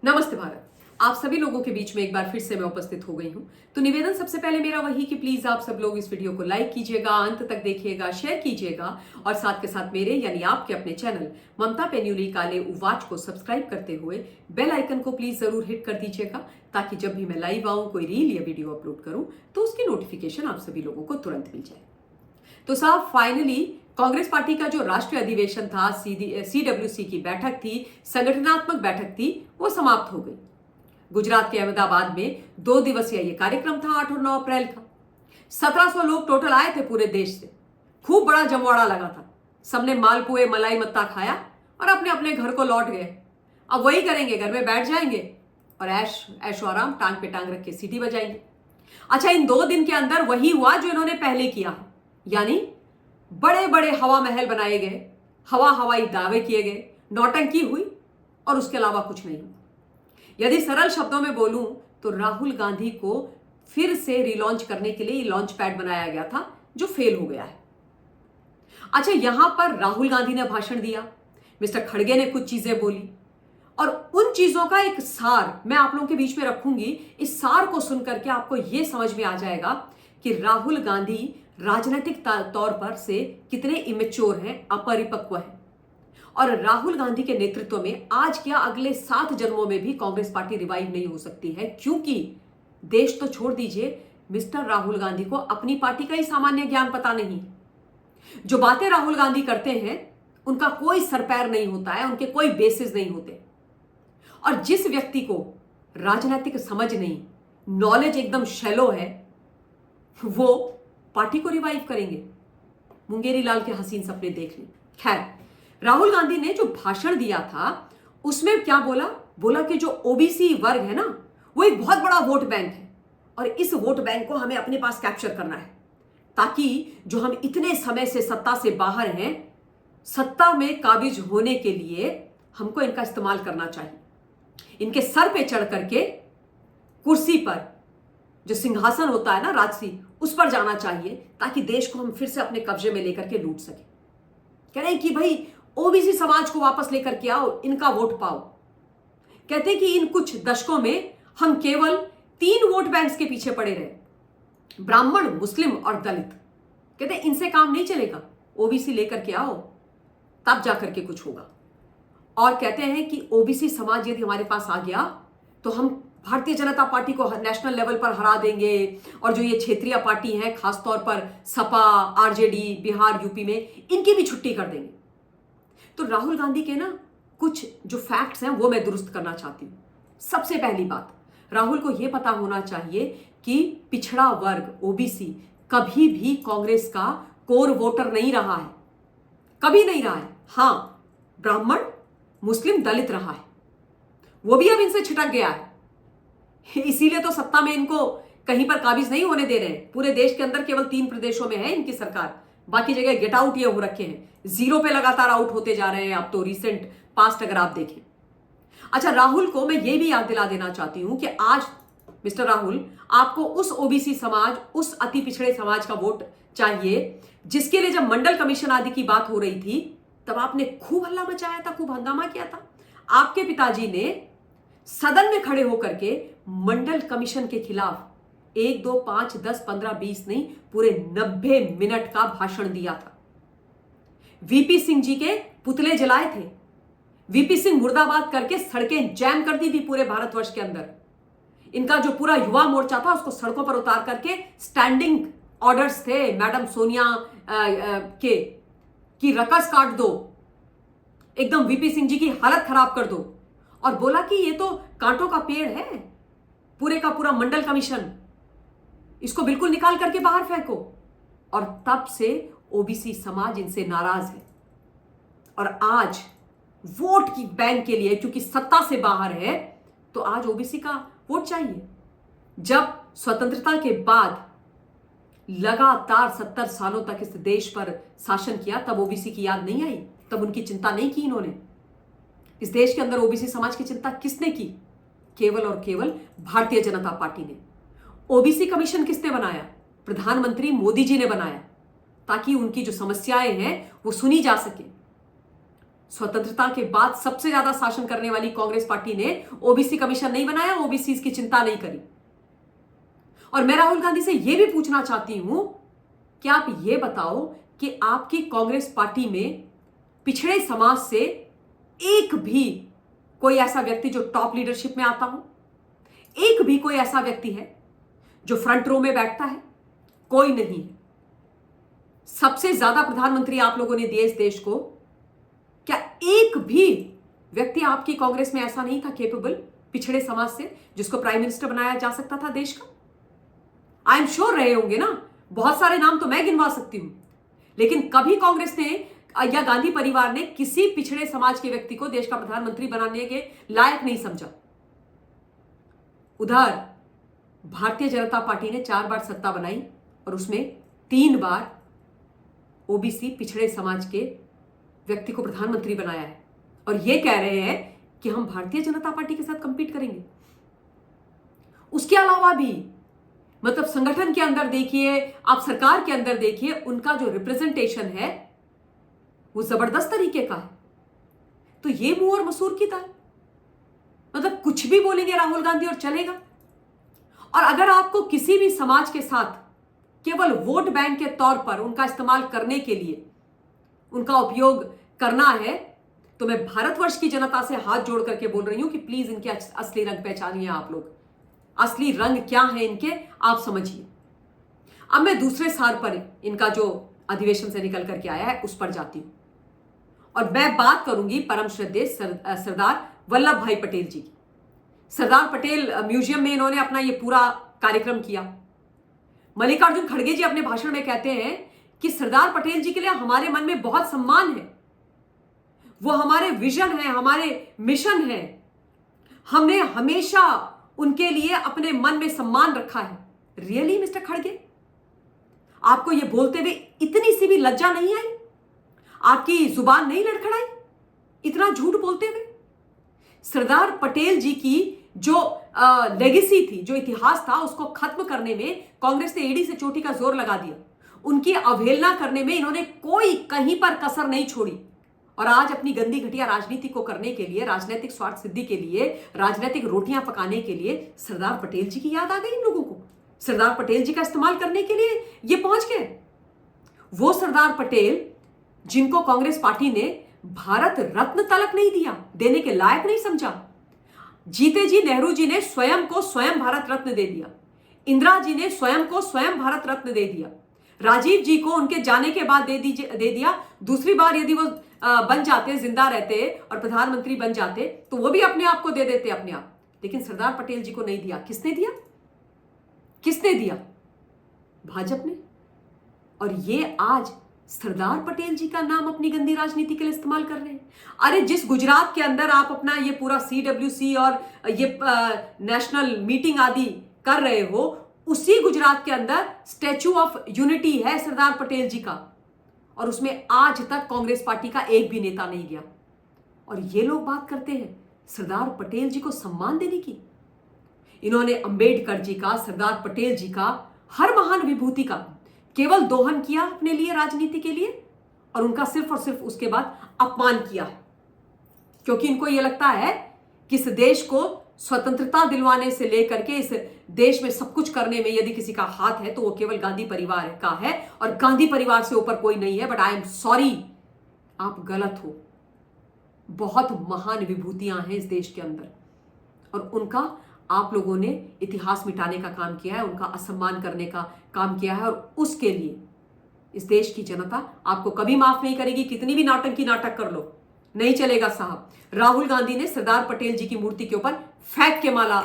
नमस्ते भारत। आप सभी लोगों के बीच में एक बार फिर से मैं उपस्थित हो गई हूं। तो निवेदन सबसे पहले मेरा वही कि प्लीज आप सब लोग इस वीडियो को लाइक कीजिएगा, अंत तक देखिएगा, शेयर कीजिएगा और साथ के साथ मेरे यानी आपके अपने चैनल ममता पेन्यूली काले उवाच को सब्सक्राइब करते हुए बेल आइकन को प्लीज जरूर हिट कर दीजिएगा, ताकि जब भी मैं लाइव आऊं, कोई रील या वीडियो अपलोड करूं तो उसकी नोटिफिकेशन आप सभी लोगों को तुरंत मिल जाए। तो साहब, फाइनली कांग्रेस पार्टी का जो राष्ट्रीय अधिवेशन था, CWC की बैठक थी, संगठनात्मक बैठक थी, वो समाप्त हो गई। गुजरात के अहमदाबाद में 2 दिवसीय ये कार्यक्रम था 8 और 9 अप्रैल का। 1700 लोग टोटल आए थे पूरे देश से। खूब बड़ा जमवाड़ा लगा था। सबने मालपुए मलाई मत्ता खाया और अपने अपने घर को लौट गए। अब वही करेंगे, घर में बैठ जाएंगे और ऐशो आराम टांग पे टांग रख के सीटी बजाएंगे। अच्छा, इन 2 दिन के अंदर वही हुआ जो इन्होंने पहले किया है, यानी बड़े बड़े हवा महल बनाए गए, हवाई दावे किए गए, नौटंकी हुई और उसके अलावा कुछ नहीं हुआ। यदि सरल शब्दों में बोलूं तो राहुल गांधी को फिर से रिलॉन्च करने के लिए लॉन्च पैड बनाया गया था, जो फेल हो गया है। अच्छा, यहां पर राहुल गांधी ने भाषण दिया, मिस्टर खड़गे ने कुछ चीजें बोली और उन चीजों का एक सार मैं आप लोगों के बीच में रखूंगी। इस सार को सुनकर के आपको यह समझ में आ जाएगा कि राहुल गांधी राजनीतिक तौर पर से कितने इमेच्योर हैं, अपरिपक्व हैं। और राहुल गांधी के नेतृत्व में आज क्या अगले 7 जन्मों में भी कांग्रेस पार्टी रिवाइव नहीं हो सकती है, क्योंकि देश तो छोड़ दीजिए, मिस्टर राहुल गांधी को अपनी पार्टी का ही सामान्य ज्ञान पता नहीं। जो बातें राहुल गांधी करते हैं उनका कोई सरपैर नहीं होता है, उनके कोई बेसिस नहीं होते। और जिस व्यक्ति को राजनीतिक समझ नहीं, नॉलेज एकदम शैलो है, वो पार्टी को रिवाइव करेंगे? मुंगेरी लाल के हसीन सपने देख लें। खैर, राहुल गांधी ने जो भाषण दिया था उसमें क्या बोला कि जो ओबीसी वर्ग है ना, वो एक बहुत बड़ा वोट बैंक है और इस वोट बैंक को हमें अपने पास कैप्चर करना है, ताकि जो हम इतने समय से सत्ता से बाहर हैं, सत्ता में काबिज होने के लिए हमको इनका इस्तेमाल करना चाहिए। इनके सर पे चढ़ करके कुर्सी पर, जो सिंहासन होता है ना राजसी, उस पर जाना चाहिए, ताकि देश को हम फिर से अपने कब्जे में लेकर के लूट सके। कह रहे हैं कि भाई ओबीसी समाज को वापस लेकर के आओ, इनका वोट पाओ। कहते हैं कि इन कुछ दशकों में हम केवल 3 वोट बैंक्स के पीछे पड़े रहे, ब्राह्मण, मुस्लिम और दलित। कहते हैं इनसे काम नहीं चलेगा, ओबीसी लेकर के आओ, तब जाकर के कुछ होगा। और कहते हैं कि ओबीसी समाज यदि हमारे पास आ गया तो हम भारतीय जनता पार्टी को नेशनल लेवल पर हरा देंगे, और जो ये क्षेत्रीय पार्टी हैं, खासतौर पर सपा, आरजेडी, बिहार, यूपी में, इनकी भी छुट्टी कर देंगे। तो राहुल गांधी के ना कुछ जो फैक्ट्स हैं वो मैं दुरुस्त करना चाहती हूं। सबसे पहली बात, राहुल को यह पता होना चाहिए कि पिछड़ा वर्ग ओबीसी कभी भी कांग्रेस का कोर वोटर नहीं रहा है, कभी नहीं रहा है। हां, ब्राह्मण, मुस्लिम, दलित रहा है, वो भी अब इनसे छिटक गया है। इसीलिए तो सत्ता में इनको कहीं पर काबिज नहीं होने दे रहे हैं। पूरे देश के अंदर केवल 3 प्रदेशों में है इनकी सरकार, बाकी जगह गेट आउट ये हो रखे हैं, 0 पे लगातार आउट होते जा रहे हैं। अब तो रिसेंट पास्ट अगर आप देखें। अच्छा, राहुल को मैं ये भी याद दिला देना चाहती हूं कि आज मिस्टर राहुल, आपको उस ओबीसी समाज, उस अति पिछड़े समाज का वोट चाहिए जिसके लिए जब मंडल कमीशन आदि की बात हो रही थी तब आपने खूब हल्ला मचाया था, खूब हंगामा किया था। आपके पिताजी ने सदन में खड़े होकर के मंडल कमीशन के खिलाफ 1, 2, 5, 10, 15, 20 नहीं, पूरे 90 मिनट का भाषण दिया था। वीपी सिंह जी के पुतले जलाए थे। वीपी सिंह मुर्दाबाद करके सड़कें जैम कर दी थी पूरे भारतवर्ष के अंदर। इनका जो पूरा युवा मोर्चा था उसको सड़कों पर उतार करके स्टैंडिंग ऑर्डर्स थे मैडम सोनिया के कि रकस काट दो, एकदम वीपी सिंह जी की हालत खराब कर दो, और बोला कि ये तो कांटों का पेड़ है, पूरे का पूरा मंडल कमीशन, इसको बिल्कुल निकाल करके बाहर फेंको। और तब से ओबीसी समाज इनसे नाराज है। और आज वोट की बैंक के लिए, क्योंकि सत्ता से बाहर है, तो आज ओबीसी का वोट चाहिए। जब स्वतंत्रता के बाद लगातार 70 सालों तक इस देश पर शासन किया, तब ओबीसी की याद नहीं आई, तब उनकी चिंता नहीं की इन्होंने। इस देश के अंदर ओबीसी समाज की चिंता किसने की? केवल और केवल भारतीय जनता पार्टी ने। ओबीसी कमीशन किसने बनाया? प्रधानमंत्री मोदी जी ने बनाया, ताकि उनकी जो समस्याएं हैं वो सुनी जा सके। स्वतंत्रता के बाद सबसे ज्यादा शासन करने वाली कांग्रेस पार्टी ने ओबीसी कमीशन नहीं बनाया, ओबीसी की चिंता नहीं करी। और मैं राहुल गांधी से यह भी पूछना चाहती हूं कि आप ये बताओ कि आपकी कांग्रेस पार्टी में पिछड़े समाज से एक भी कोई ऐसा व्यक्ति जो टॉप लीडरशिप में आता हो? एक भी कोई ऐसा व्यक्ति है जो फ्रंट रो में बैठता है? कोई नहीं है। सबसे ज्यादा प्रधानमंत्री आप लोगों ने दिए इस देश को, क्या एक भी व्यक्ति आपकी कांग्रेस में ऐसा नहीं था केपेबल पिछड़े समाज से, जिसको प्राइम मिनिस्टर बनाया जा सकता था देश का? आई एम श्योर रहे होंगे ना, बहुत सारे नाम तो मैं गिनवा सकती हूं, लेकिन कभी कांग्रेस ने या गांधी परिवार ने किसी पिछड़े समाज के व्यक्ति को देश का प्रधानमंत्री बनाने के लायक नहीं समझा। उधर भारतीय जनता पार्टी ने 4 बार सत्ता बनाई और उसमें 3 बार ओबीसी पिछड़े समाज के व्यक्ति को प्रधानमंत्री बनाया है, और यह कह रहे हैं कि हम भारतीय जनता पार्टी के साथ कंपीट करेंगे। उसके अलावा भी मतलब संगठन के अंदर देखिए, आप सरकार के अंदर देखिए, उनका जो रिप्रेजेंटेशन है वो जबरदस्त तरीके का है। तो ये मुंह और मसूर की दाल, मतलब कुछ भी बोलेंगे राहुल गांधी और चलेगा। और अगर आपको किसी भी समाज के साथ केवल वोट बैंक के तौर पर उनका इस्तेमाल करने के लिए उनका उपयोग करना है, तो मैं भारतवर्ष की जनता से हाथ जोड़ करके बोल रही हूं कि प्लीज इनके असली रंग पहचानिए। आप लोग असली रंग क्या है इनके, आप समझिए। अब मैं दूसरे सार पर इनका जो अधिवेशन से निकल करके आया है उस पर जाती हूं, और मैं बात करूंगी परम श्रद्धेय सरदार वल्लभ भाई पटेल जी की। सरदार पटेल म्यूजियम में इन्होंने अपना ये पूरा कार्यक्रम किया। मल्लिकार्जुन खड़गे जी अपने भाषण में कहते हैं कि सरदार पटेल जी के लिए हमारे मन में बहुत सम्मान है, वो हमारे विजन है, हमारे मिशन है, हमने हमेशा उनके लिए अपने मन में सम्मान रखा है। रियली मिस्टर खड़गे, आपको ये बोलते हुए इतनी सी भी लज्जा नहीं आई? आपकी जुबान नहीं लड़खड़ाई इतना झूठ बोलते हुए? सरदार पटेल जी की जो लेगेसी थी, जो इतिहास था, उसको खत्म करने में कांग्रेस ने एड़ी से चोटी का जोर लगा दिया। उनकी अवहेलना करने में इन्होंने कोई कहीं पर कसर नहीं छोड़ी, और आज अपनी गंदी घटिया राजनीति को करने के लिए, राजनीतिक स्वार्थ सिद्धि के लिए, राजनीतिक रोटियां पकाने के लिए सरदार पटेल जी की याद आ गई इन लोगों को। सरदार पटेल जी का इस्तेमाल करने के लिए ये पहुंच गए। वो सरदार पटेल जिनको कांग्रेस पार्टी ने भारत रत्न तलक नहीं दिया, देने के लायक नहीं समझा। जीते जी नेहरू जी ने स्वयं को स्वयं भारत रत्न दे दिया, इंदिरा जी ने स्वयं को स्वयं भारत रत्न दे दिया, राजीव जी को उनके जाने के बाद दे दिया। दूसरी बार यदि वो बन जाते, जिंदा रहते और प्रधानमंत्री बन जाते, तो वो भी अपने आप को दे देते अपने आप, लेकिन सरदार पटेल जी को नहीं दिया। किसने दिया? किसने दिया? भाजपा ने। और ये आज सरदार पटेल जी का नाम अपनी गंदी राजनीति के लिए इस्तेमाल कर रहे हैं। अरे जिस गुजरात के अंदर आप अपना ये पूरा CWC और ये नेशनल मीटिंग आदि कर रहे हो, उसी गुजरात के अंदर स्टैच्यू ऑफ यूनिटी है सरदार पटेल जी का, और उसमें आज तक कांग्रेस पार्टी का एक भी नेता नहीं गया। और ये लोग बात करते हैं सरदार पटेल जी को सम्मान देने की। इन्होंने अंबेडकर जी का, सरदार पटेल जी का, हर महान विभूति का केवल दोहन किया अपने लिए, राजनीति के लिए, और उनका सिर्फ और सिर्फ उसके बाद अपमान किया, क्योंकि इनको यह लगता है कि इस देश को स्वतंत्रता दिलवाने से लेकर के इस देश में सब कुछ करने में यदि किसी का हाथ है तो वो केवल गांधी परिवार का है, और गांधी परिवार से ऊपर कोई नहीं है। बट आई एम सॉरी, आप गलत हो। बहुत महान विभूतियां हैं इस देश के अंदर, और उनका आप लोगों ने इतिहास मिटाने का काम किया है, उनका असम्मान करने का काम किया है, और उसके लिए इस देश की जनता आपको कभी माफ नहीं करेगी। कितनी भी नाटक कर लो, नहीं चलेगा साहब। राहुल गांधी ने सरदार पटेल जी की मूर्ति के ऊपर फेंक के माला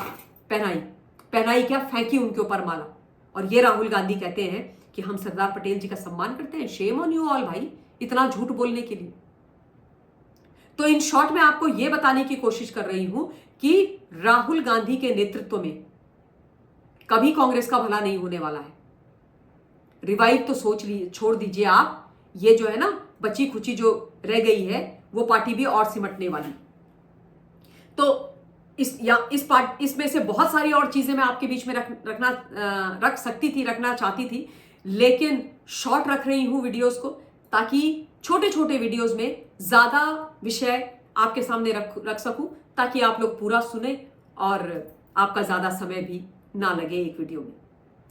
पहनाई क्या, फेंकी उनके ऊपर माला, और ये राहुल गांधी कहते हैं कि हम सरदार पटेल जी का सम्मान करते हैं। शेम ऑन यू ऑल भाई, इतना झूठ बोलने के लिए। तो इन शॉर्ट में आपको यह बताने की कोशिश कर रही हूं कि राहुल गांधी के नेतृत्व में कभी कांग्रेस का भला नहीं होने वाला है। रिवाइव तो छोड़ दीजिए आप, ये जो है ना बची खुची जो रह गई है वो पार्टी भी और सिमटने वाली। तो इसमें से बहुत सारी और चीजें मैं आपके बीच में रखना चाहती थी, लेकिन शॉर्ट रख रही हूं वीडियोस को, ताकि छोटे छोटे वीडियोस में ज्यादा विषय आपके सामने रख सकूं, ताकि आप लोग पूरा सुने और आपका ज्यादा समय भी ना लगे एक वीडियो में।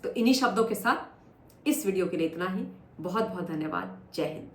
तो इन्हीं शब्दों के साथ इस वीडियो के लिए इतना ही। बहुत बहुत धन्यवाद। जय हिंद।